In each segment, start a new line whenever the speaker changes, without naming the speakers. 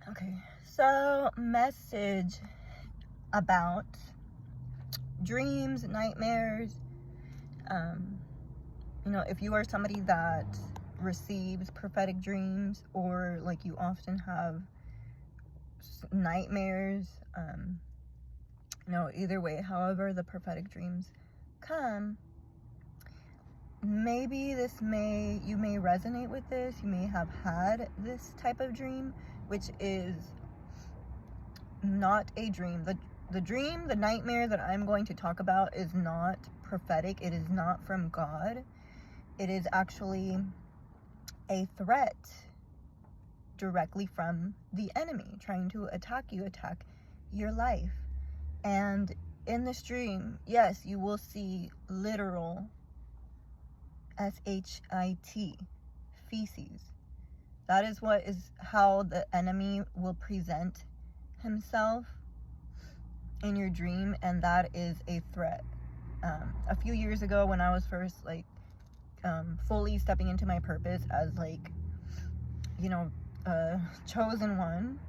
Okay, so message about dreams, nightmares. Um, if you are somebody that receives prophetic dreams, or like you often have nightmares, either way, however the prophetic dreams come, maybe you may resonate with this. You may have had this type of dream, which is not a dream. The dream, the nightmare that I'm going to talk about is not prophetic. It is not from God. It is actually a threat directly from the enemy trying to attack your life. And in this dream, yes, you will see literal shit, feces. That is how the enemy will present himself in your dream, and that is a threat. A few years ago, when I was first fully stepping into my purpose as chosen one,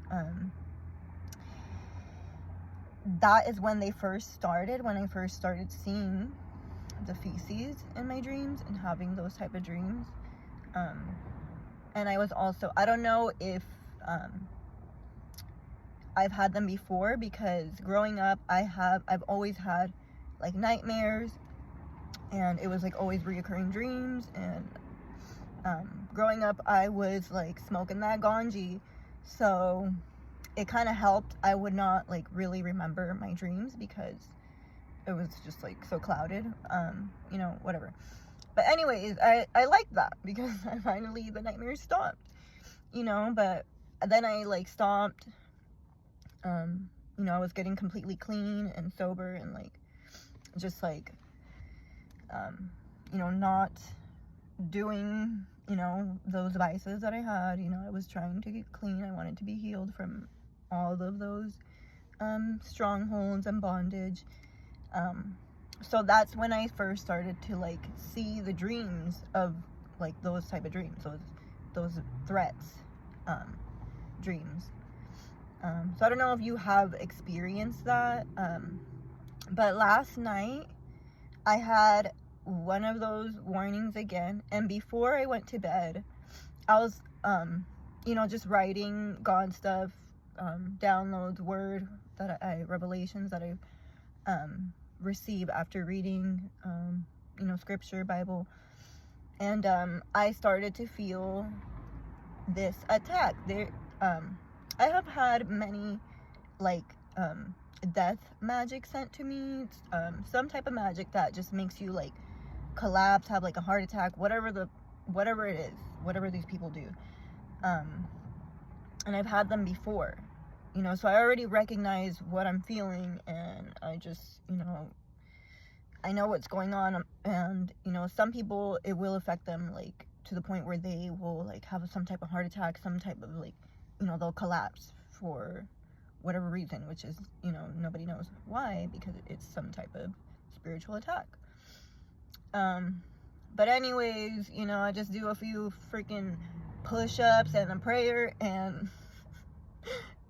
that is when I first started seeing the feces in my dreams and having those type of dreams. And I was also, I don't know if I've had them before, because growing up I've always had like nightmares, and it was like always reoccurring dreams. And growing up I was like smoking that ganji, so it kind of helped. I would not like really remember my dreams because it was just like so clouded, whatever. But anyways, I liked that because the nightmares stopped, but then I like stopped. I was getting completely clean and sober, and just not doing, those vices that I had. I was trying to get clean. I wanted to be healed from all of those strongholds and bondage. So that's when I first started to see the dreams of those type of dreams, those threats, dreams. So I don't know if you have experienced that, but last night I had one of those warnings again. And before I went to bed, I was just writing God stuff, downloads, revelations that I receive after reading scripture, Bible. And I started to feel this attack there. I have had many death magic sent to me, some type of magic that just makes you collapse, have a heart attack, whatever it is, whatever these people do. And I've had them before, so I already recognize what I'm feeling, and I just, I know what's going on. And some people, it will affect them to the point where they will have some type of heart attack, some type of they'll collapse for whatever reason, which is, nobody knows why, because it's some type of spiritual attack. But anyways, I just do a few freaking push-ups and a prayer, and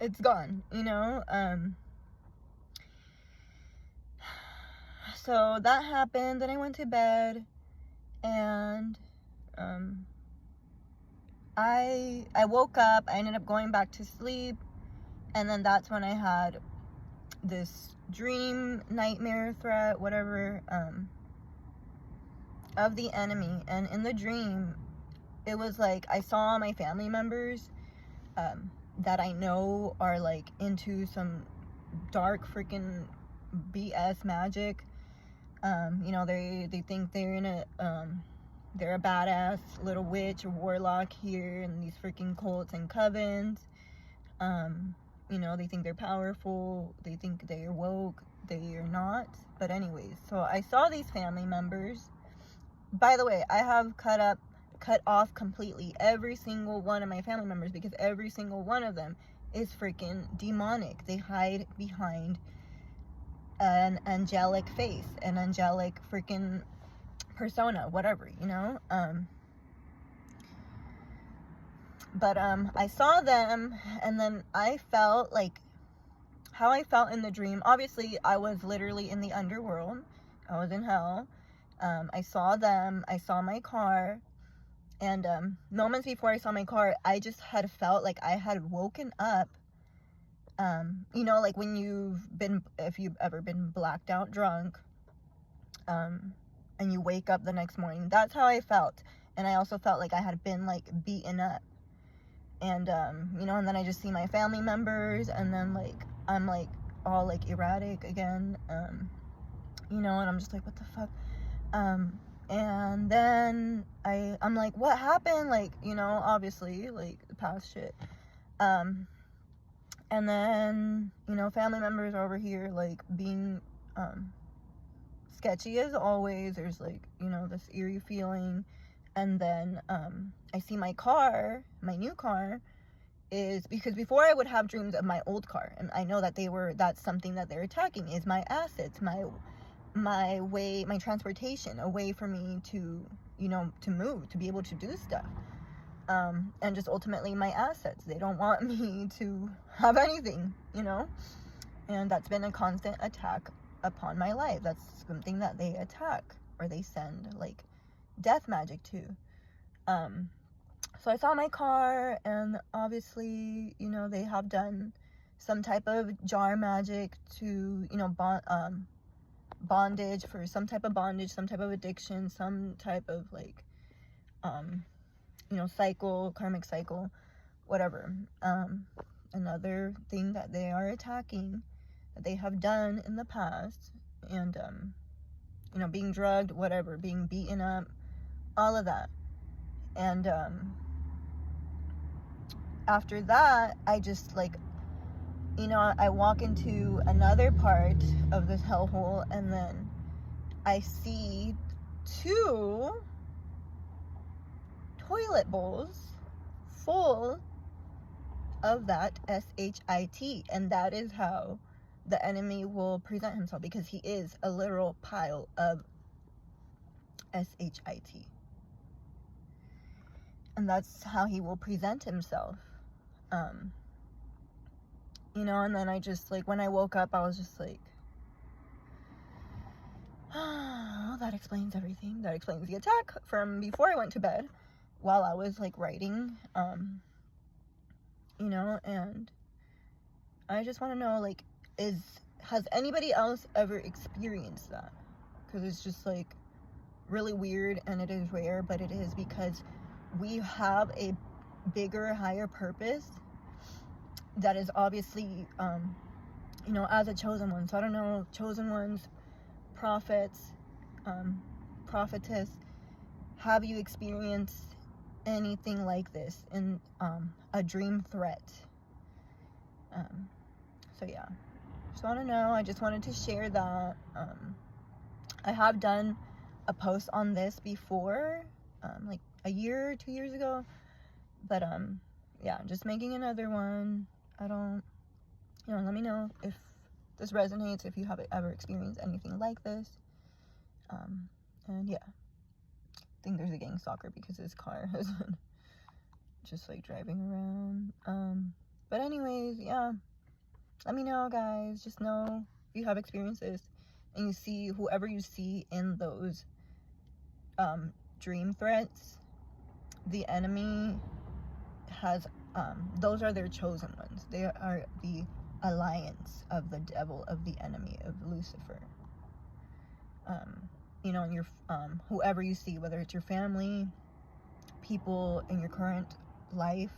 it's gone, So that happened. Then I went to bed, and I woke up. I ended up going back to sleep, and then that's when I had this dream, nightmare, threat, whatever, of the enemy. And in the dream, it was I saw my family members that I know are into some dark freaking BS magic. They think they're a badass little witch or warlock here in these freaking cults and covens. They think they're powerful. They think they're woke. They are not. But anyways, so I saw these family members. By the way, I have cut off completely every single one of my family members, because every single one of them is freaking demonic. They hide behind an angelic face, an angelic freaking persona, whatever, But I saw them, and then I felt like how I felt in the dream. Obviously, I was literally in the underworld. I was in hell. I saw them. I saw my car. And moments before I saw my car, I just had felt like I had woken up. You know, like when if you've ever been blacked out drunk, and you wake up the next morning. That's how I felt. And I also felt like I had been like beaten up. And you know, and then I just see my family members, and then like I'm like all like erratic again, you know, and I'm just like, what the fuck? And then I'm like, what happened? Like, you know, obviously like the past shit. And then, you know, family members are over here like being sketchy as always. There's like, you know, this eerie feeling. And then I see my car, my new car, is because before I would have dreams of my old car, and I know that that's something that they're attacking, is my assets, my way, my transportation, a way for me to, you know, to move, to be able to do stuff, and just ultimately my assets. They don't want me to have anything, you know, and that's been a constant attack upon my life. That's something that they attack, or they send like death magic to. So I saw my car, and obviously, you know, they have done some type of jar magic to, you know, bondage, for some type of bondage, some type of addiction, some type of like, you know, cycle, karmic cycle, whatever. Another thing that they are attacking, that they have done in the past, and, you know, being drugged, whatever, being beaten up, all of that. And after that, I just like, you know, I walk into another part of this hellhole, and then I see 2 toilet bowls full of that SHIT, and that is how the enemy will present himself, because he is a literal pile of SHIT. And that's how he will present himself. You know, and then I just, like, when I woke up, I was just like, oh, that explains everything. That explains the attack from before I went to bed, while I was, like, writing, you know, and I just want to know, like, has anybody else ever experienced that? Because it's just, like, really weird, and it is rare, but it is because we have a bigger, higher purpose that is obviously, you know, as a chosen one. So I don't know, chosen ones, prophets, prophetess, have you experienced anything like this in a dream threat? So yeah, just want to know. I just wanted to share that. I have done a post on this before, like a year or 2 years ago, but yeah, just making another one. I don't, you know, let me know if this resonates, if you have ever experienced anything like this. And yeah, I think there's a gang stalker because his car has been just like driving around. But anyways, yeah, let me know, guys. Just know if you have experienced this, and you see whoever you see in those dream threats, the enemy has, those are their chosen ones. They are the alliance of the devil, of the enemy, of Lucifer. You know, and your whoever you see, whether it's your family, people in your current life,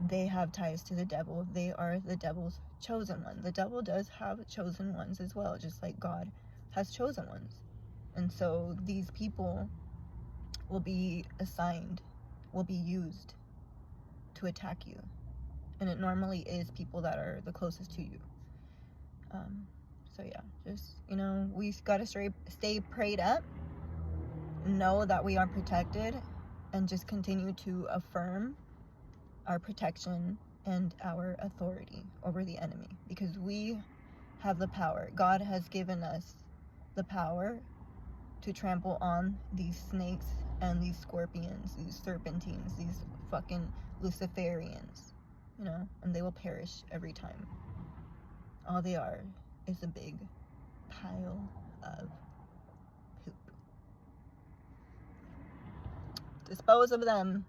they have ties to the devil. They are the devil's chosen one. The devil does have chosen ones as well, just like God has chosen ones. And so these people will be assigned, will be used to attack you. And it normally is people that are the closest to you. So yeah, just, you know, we gotta stay prayed up, know that we are protected, and just continue to affirm our protection and our authority over the enemy, because we have the power. God has given us the power to trample on these snakes and these scorpions, these serpentines, these fucking Luciferians, you know, and they will perish every time. All they are is a big pile of poop. Dispose of them.